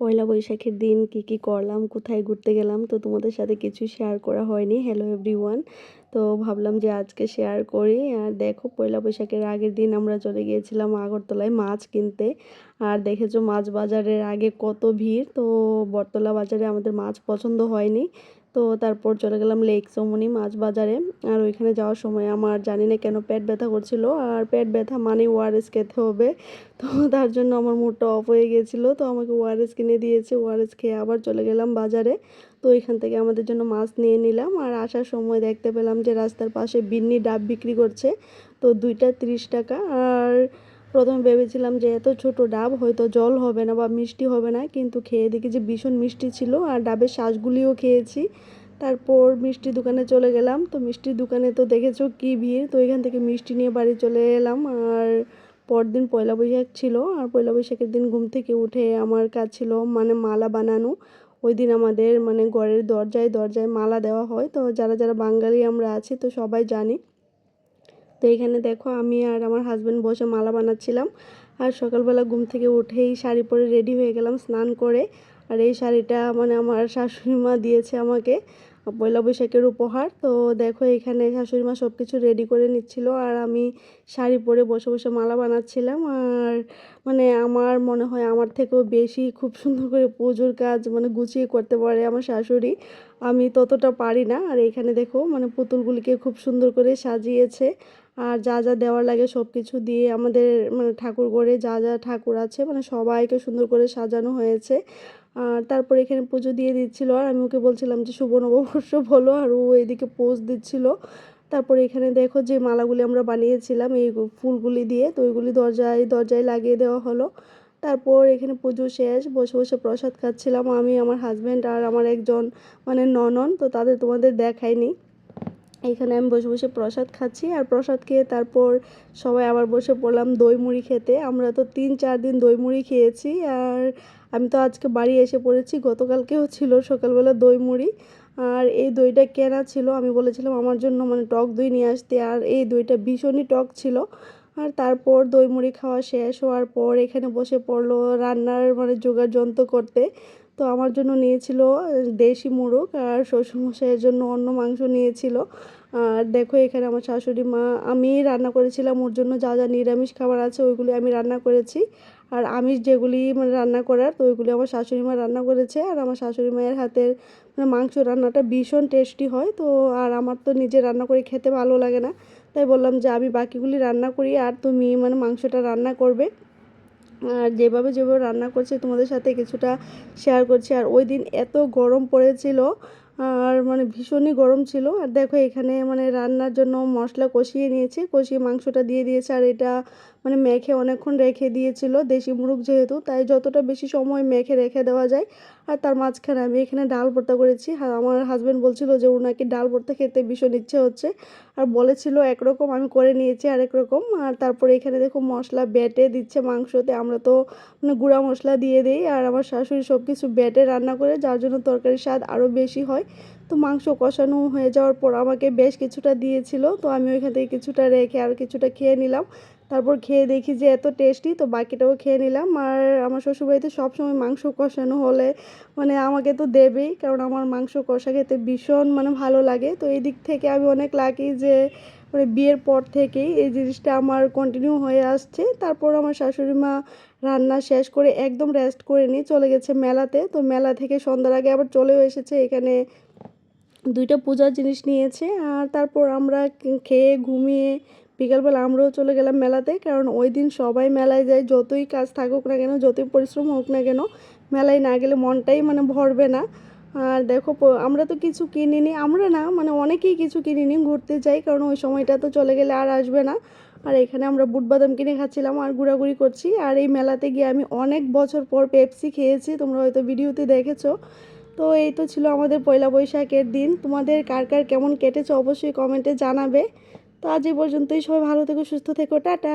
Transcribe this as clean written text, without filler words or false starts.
পয়লা বৈশাখের দিন কি করলাম, কোথায় ঘুরতে গেলাম, তো তোমাদের সাথে কিছু শেয়ার করা হয়নি। হ্যালো এভরিওয়ান, তো ভাবলাম যে আজকে শেয়ার করি। আর দেখো, পয়লা বৈশাখের আগের দিন আমরা চলে গিয়েছিলাম আগরতলায় মাছ কিনতে। আর দেখেছো মাছ বাজারের আগে কত ভিড়। তো বটতলা বাজারে আমাদের মাছ পছন্দ হয়নি, তো তারপর চলে গেলাম লেক চৌমনি মাছ বাজারে। আর ওইখানে যাওয়ার সময় আমার জানি না কেন পেট ব্যথা করছিল, আর পেট ব্যথা মানে ওআরএস খেতে হবে। তো তার জন্য আমার মুডটা অফ হয়ে গিয়েছিলো, তো আমাকে ওআরএস কিনে দিয়েছে। ওআরএস খেয়ে আবার চলে গেলাম বাজারে। তো এখান থেকে আমাদের জন্য মাছ নিয়ে নিলাম। আর আসার সময় দেখতে পেলাম যে রাস্তার পাশে বিন্নি ডাব বিক্রি করছে, তো 2টা 30 টাকা। আর প্রথমে ভেবেছিলাম যে এত ছোট ডাব হয়তো জল হবে না বা মিষ্টি হবে না, কিন্তু খেয়ে দেখি যে ভীষণ মিষ্টি ছিল। আর ডাবের শ্বাসগুলিও খেয়েছি। তারপর মিষ্টির দোকানে চলে গেলাম। তো মিষ্টির দোকানে তো দেখেছো কি ভিড়, তো এখান থেকে মিষ্টি নিয়ে বাড়ি চলে এলাম। আর পরদিন পয়লা বৈশাখ ছিল, আর পয়লা বৈশাখের দিন ঘুম থেকে উঠে আমার কাজ ছিল মানে মালা বানানো। ওই দিন আমাদের মানে ঘরের দরজায় দরজায় মালা দেওয়া হয়, তো যারা যারা বাঙালি আমরা আছি তো সবাই জানি। তো এখানে দেখো আমি আর আমার হাজব্যান্ড বসে মালা বানাচ্ছিলাম। আর সকালবেলা ঘুম থেকে উঠেই শাড়ি পরে রেডি হয়ে গেলাম স্নান করে। আর এই শাড়িটা মানে আমার শাশুড়ি মা দিয়েছে আমাকে পয়লা বৈশাখের উপহার। তো দেখো এখানে শাশুড়ি মা সব কিছু রেডি করে নিচ্ছিল, আর আমি শাড়ি পরে বসে বসে মালা বানাচ্ছিলাম। আর মানে আমার মনে হয় আমার থেকেও বেশি খুব সুন্দর করে পুজোর কাজ মানে গুছিয়ে করতে পারে আমার শাশুড়ি, আমি ততটা পারি না। আর এখানে দেখো মানে পুতুলগুলিকে খুব সুন্দর করে সাজিয়েছে। আর যা যা দেওয়ার লাগে সব কিছু দিয়ে আমাদের মানে ঠাকুর ঘরে যা যা ঠাকুর আছে মানে সবাইকে সুন্দর করে সাজানো হয়েছে। আর তারপর এখানে পুজো দিয়ে দিচ্ছিলো, আর আমি ওকে বলছিলাম যে শুভ নববর্ষ বলো, আর ও এদিকে পোজ দিচ্ছিল। তারপরে এখানে দেখো যে মালাগুলি আমরা বানিয়েছিলাম এই ফুলগুলি দিয়ে, তো ওইগুলি দরজায় দরজায় লাগিয়ে দেওয়া হলো। তারপর এখানে পুজো শেষ, বসে বসে প্রসাদ খাচ্ছিলাম আমি, আমার হাজব্যান্ড আর আমার একজন মানে ননদ, তো তাদের তোমাদের দেখায়নি। এখানে আমি বসে বসে প্রসাদ খাচ্ছি। আর প্রসাদ খেয়ে তারপর সবাই আবার বসে পড়লাম দই মুড়ি খেতে। আমরা তো 3-4 দিন দই মুড়ি খেয়েছি। আর আমি তো আজকে বাড়ি এসে পড়েছি, গতকালকেও ছিল সকালবেলা দই মুড়ি। আর এই দইটা কেনা ছিল, আমি বলেছিলাম আমার জন্য মানে টক দই নিয়ে আসতে, আর এই দইটা ভীষণই টক ছিল। আর তারপর দই মুড়ি খাওয়া শেষ হওয়ার পর এখানে বসে পড়লো রান্নার মানে জোগাড় যন্ত্র করতে। তো আমার জন্য নিয়েছিল দেশি মোরগ, আর শ্বশুরমশাইয়ের জন্য অন্য মাংস নিয়েছিল। আর দেখো এখানে আমার শাশুড়ি মা, আমি রান্না করেছিলাম ওর জন্য যা যা নিরামিষ খাবার আছে ওইগুলি আমি রান্না করেছি। আর আমিষ যেগুলি মানে রান্না করার তো ওইগুলি আমার শাশুড়ি মা রান্না করেছে। আর আমার শাশুড়ি মায়ের হাতের মানে মাংস রান্নাটা ভীষণ টেস্টি হয়। তো আর আমার তো নিজে রান্না করে খেতে ভালো লাগে না, তাই বললাম যে আমি বাকিগুলি রান্না করি আর তুমি মানে মাংসটা রান্না করবে। আর যেভাবে যেভাবে রান্না করছি তোমাদের সাথে কিছুটা শেয়ার করছি। আর ওই দিন এত গরম পড়েছিল, আর মানে ভীষণই গরম ছিল। আর দেখো এখানে মানে রান্নার জন্য মশলা কষিয়ে নিয়েছি, কষিয়ে মাংসটা দিয়ে দিয়েছে। আর এটা মানে মেখে অনেকক্ষণ রেখে দিয়েছিল, দেশি মুরগ যেহেতু তাই যতটা বেশি সময় মেখে রেখে দেওয়া যায়। আর তার মাঝখানে আমি এখানে ডাল ভর্তা করেছি। আর আমার হাজব্যান্ড বলছিল যে ওর নাকি ডাল ভর্তা খেতে ভীষণ ইচ্ছে হচ্ছে, আর বলেছিল একরকম, আমি করে নিয়েছি আরেক রকম। আর তারপরে এখানে দেখো মশলা বেটে দিচ্ছে মাংসতে, আমরা তো মানে গুঁড়া মশলা দিয়ে দিই, আর আমার শাশুড়ি সব কিছু বেটে রান্না করে, যার জন্য তরকারির স্বাদ আরও বেশি হয়। তো মাংস কষানো হয়ে যাওয়ার পর আমাকে বেশ কিছুটা দিয়েছিল, তো আমি ওইখান থেকে কিছুটা রেখে আর কিছুটা খেয়ে নিলাম। তারপর খেয়ে দেখি যে এত টেস্টি, তো বাকিটাও খেয়ে নিলাম। আর আমার শ্বশুরবাড়িতে সবসময় মাংস কষানো হলে মানে আমাকে তো দেবেই, কারণ আমার মাংস কষা খেতে ভীষণ মানে ভালো লাগে। তো এই দিক থেকে আমি অনেক লাকি যে মানে বিয়ের পর থেকেই এই জিনিসটা আমার কন্টিনিউ হয়ে আসছে। তারপর আমার শাশুড়ি মা রান্না শেষ করে একদম রেস্ট করে নিয়ে চলে গেছে মেলাতে। তো মেলা থেকে সন্ধ্যার আগে আবার চলেও এসেছে, এখানে 2টা পূজার জিনিস নিয়েছে। আর তারপর আমরা খেয়ে ঘুমিয়ে বিকালবেলা আমরাও চলে গেলাম মেলাতে, কারণ ওই দিন সবাই মেলায় যায়, যতই কাজ থাকুক না কেন, যতই পরিশ্রম হোক না কেন, মেলায় না গেলে মনটাই মানে ভরবে না। আর দেখো আমরা তো কিছু কিনিনি, আমরা না মানে অনেকেই কিছু কিনিনি, ঘুরতে যাই কারণ ওই সময়টা তো চলে গেলে আর আসবে না। আর এখানে আমরা বুট বাদাম কিনে খাচ্ছিলাম আর ঘোরাঘুরি করছি। আর এই মেলাতে গিয়ে আমি অনেক বছর পর পেপসি খেয়েছি, তোমরা হয়তো ভিডিওতে দেখেছো। তো এই তো ছিল আমাদের পয়লা বৈশাখের দিন। তোমাদের কার কার কেমন কেটেছে অবশ্যই কমেন্টে জানাবে। তো আজ এই পর্যন্তই, সবাই ভালো থেকো, সুস্থ থেকো, টাটা।